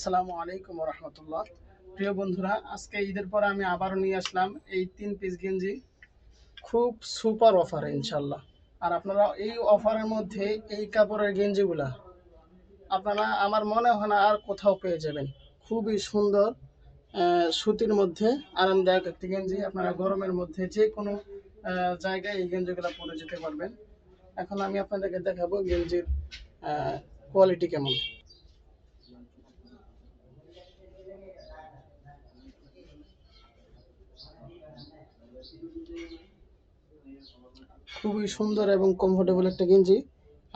আসসালামু আলাইকুম রহমতুল্লাহ। প্রিয় বন্ধুরা, আজকে ঈদের পর আমি আবারও নিয়ে আসলাম এই 3 পিস গেঞ্জি। খুব সুপার অফার ইনশাল্লাহ। আর আপনারা এই অফারের মধ্যে এই কাপড়ের গেঞ্জিগুলা আপনারা আমার মনে হয় না আর কোথাও পেয়ে যাবেন। খুবই সুন্দর সুতির মধ্যে আরামদায়ক একটি গেঞ্জি। আপনারা গরমের মধ্যে যে কোনো জায়গায় এই গেঞ্জিগুলো পরে যেতে পারবেন। এখন আমি আপনাদেরকে দেখাবো গেঞ্জির কোয়ালিটি কেমন। খুবই সুন্দর এবং কমফোর্টেবল একটা গেঞ্জি।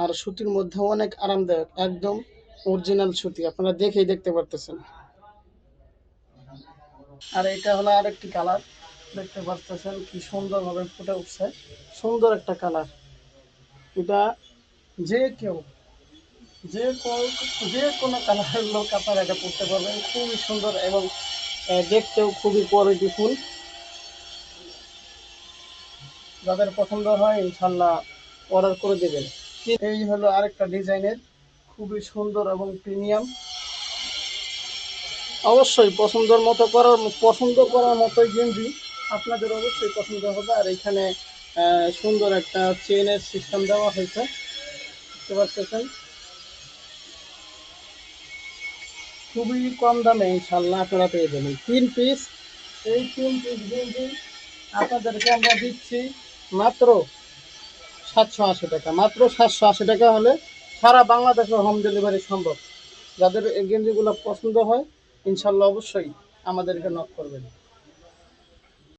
আর সুতির মধ্যে অনেক আরামদায়ক, একদম অরিজিনাল সুতি, আপনারা দেখেই দেখতে পারতেছেন। আর এটা হলো আরেকটি কালার, দেখতে পারতেছেন কি সুন্দরভাবে ফুটে উঠছে। সুন্দর একটা কালার। এটা যে কেউ যে কোনো কালারের লোক আপনারা এটা পড়তে পারবেন। খুবই সুন্দর এবং দেখতেও খুবই কোয়ালিটিফুল। যাদের পছন্দ হয় ইনশাল্লাহ অর্ডার করে দেবেন। এই হলো আরেকটা ডিজাইনের, খুবই সুন্দর এবং প্রিমিয়াম। অবশ্যই পছন্দ করার মতোই গেঞ্জি আপনাদের অবশ্যই পছন্দ হবে। আর এখানে সুন্দর একটা চেনের সিস্টেম দেওয়া হয়েছে, বুঝতে পারতেছেন। খুবই কম দামে ইনশাল্লাহ আপনারা পেয়ে যাবেন 3 পিস। এই 3 পিস গেঞ্জি আপনাদেরকে আমরা দিচ্ছি মাত্র 780 টাকা। মাত্র 780 টাকা হলে সারা বাংলাদেশে হোম ডেলিভারি সম্ভব। যাদের এই গেঞ্জিগুলো পছন্দ হয় ইনশাল্লাহ অবশ্যই আমাদেরকে নক করবেন।